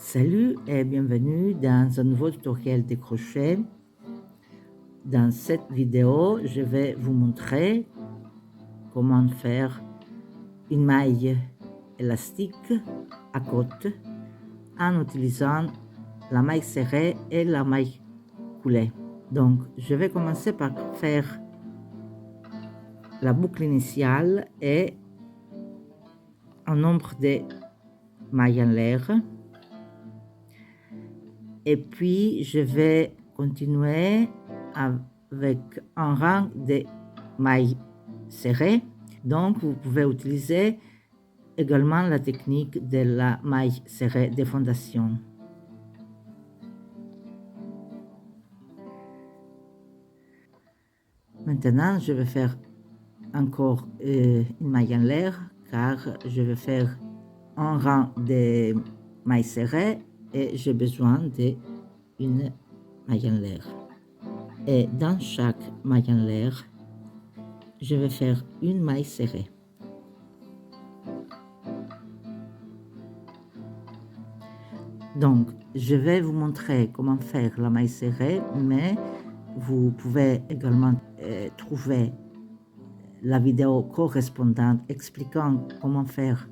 Salut et bienvenue dans un nouveau tutoriel de crochet. Dans cette vidéo, je vais vous montrer comment faire une maille élastique à côte en utilisant la maille serrée et la maille coulée. Donc, je vais commencer par faire la boucle initiale et un nombre de mailles en l'air. Et puis, je vais continuer avec un rang de mailles serrées. Donc, vous pouvez utiliser également la technique de la maille serrée de fondation. Maintenant, je vais faire encore une maille en l'air car je vais faire un rang de mailles serrées et j'ai besoin d'une maille en l'air. Et dans chaque maille en l'air, je vais faire une maille serrée. Donc, je vais vous montrer comment faire la maille serrée, mais vous pouvez également trouver la vidéo correspondante expliquant comment faire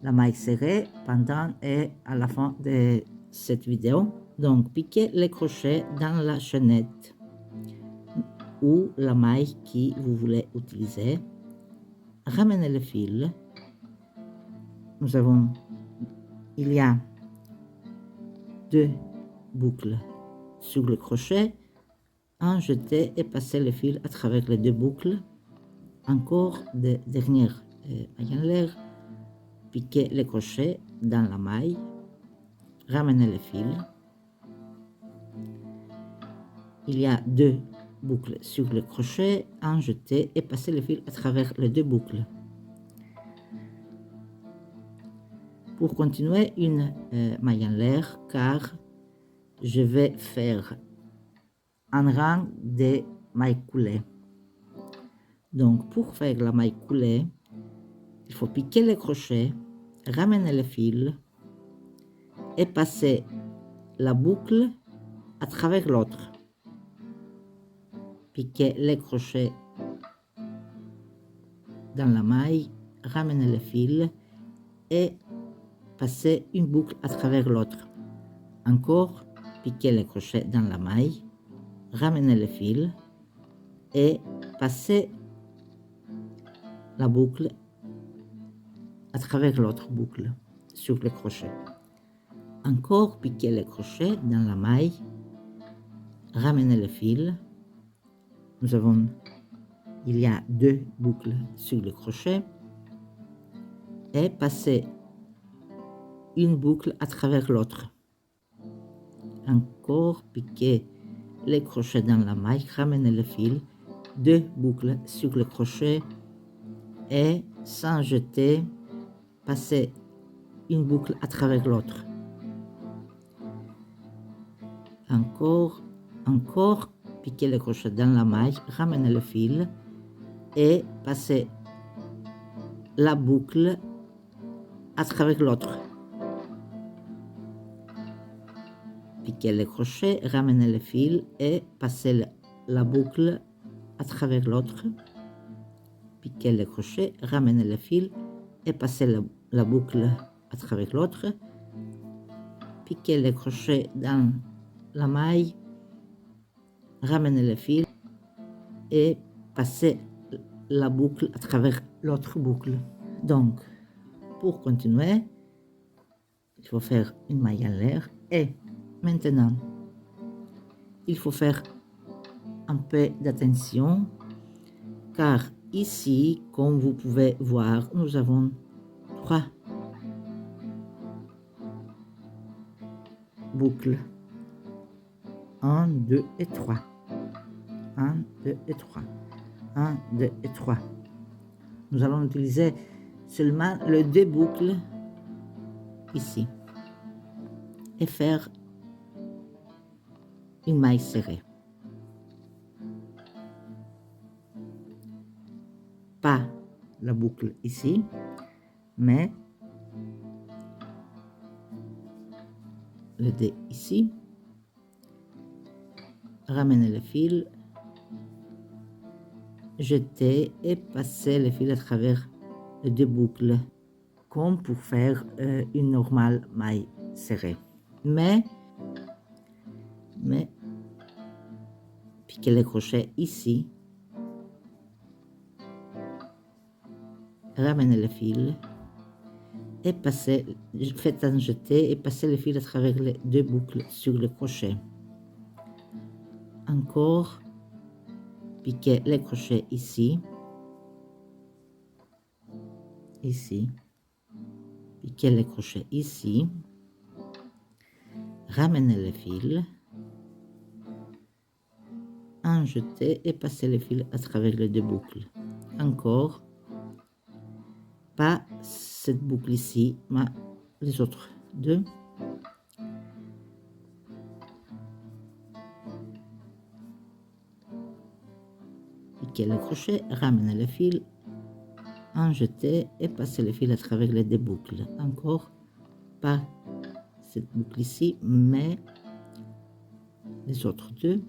la maille serrée pendant et à la fin de cette vidéo. Donc, piquez les crochets dans la chaînette ou la maille que vous voulez utiliser. Ramenez le fil. Il y a deux boucles sur le crochet. Jeter et passer le fil à travers les deux boucles. Encore des dernières mailles en l'air. Piquez les crochets dans la maille. Ramenez le fil. Il y a deux boucles sur le crochet. Jeter et passer le fil à travers les deux boucles. Pour continuer une maille en l'air, car je vais faire un rang de mailles coulées. Donc, pour faire la maille coulée, il faut piquer le crochet, ramener le fil et passer la boucle à travers l'autre. Piquer les crochets dans la maille, ramener le fil et passer une boucle à travers l'autre. Encore, piquer les crochets dans la maille, ramener le fil et passer la boucle à travers l'autre boucle sur le crochet. Encore, piquer les crochets dans la maille, ramener le fil. Il y a deux boucles sur le crochet et passer une boucle à travers l'autre. Encore, piquer les crochets dans la maille, ramener le fil, deux boucles sur le crochet et sans jeter, passer une boucle à travers l'autre. Encore, piquer le crochet dans la maille, ramener le fil et passer la boucle à travers l'autre. Piquer le crochet, ramener le fil et passer la boucle à travers l'autre. Piquer le crochet, ramener le fil et passer la boucle à travers l'autre. Piquer le crochet dans la maille, ramener le fil et passer la boucle à travers l'autre boucle. Donc, pour continuer, il faut faire une maille en l'air et maintenant, il faut faire un peu d'attention car ici, comme vous pouvez voir, nous avons trois boucles. 1, 2 et 3. 1, 2 et 3. 1, 2 et 3. Nous allons utiliser seulement les deux boucles ici et faire une maille serrée. Pas la boucle ici, mais le dé ici, ramener le fil, jeter et passer le fil à travers les deux boucles, comme pour faire une normale maille serrée. Mais piquer le crochet ici, ramener le fil et passer, faites un jeté et passer le fil à travers les deux boucles sur le crochet. Encore, piquer le crochet ici, piquer le crochet ici, ramener le fil, un jeté et passer le fil à travers les deux boucles. Encore, pas cette boucle ici, mais les autres deux. Piquer le crochet, ramener le fil, un jeté et passer le fil à travers les deux boucles. Encore, pas cette boucle ici, mais les autres deux.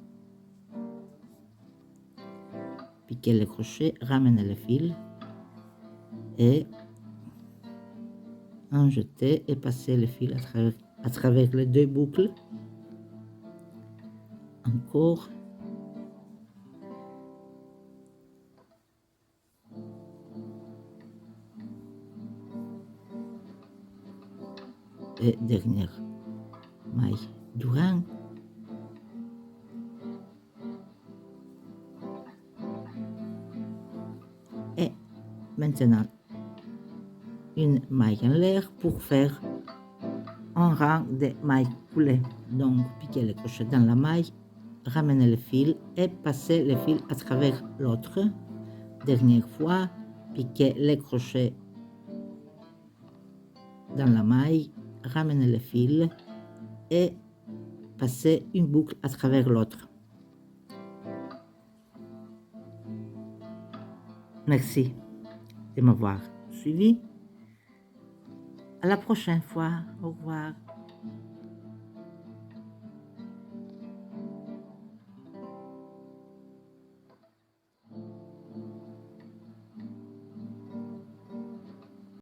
Piquer le crochet, ramener le fil et un jeté et passer le fil à travers les deux boucles. Encore. Et dernière maille du rang. Et maintenant, une maille en l'air pour faire un rang de mailles coulées. Donc, piquer le crochet dans la maille, ramener le fil et passer le fil à travers l'autre. Dernière fois, piquer le crochet dans la maille, ramener le fil et passer une boucle à travers l'autre. Merci de m'avoir suivi. À la prochaine fois. Au revoir.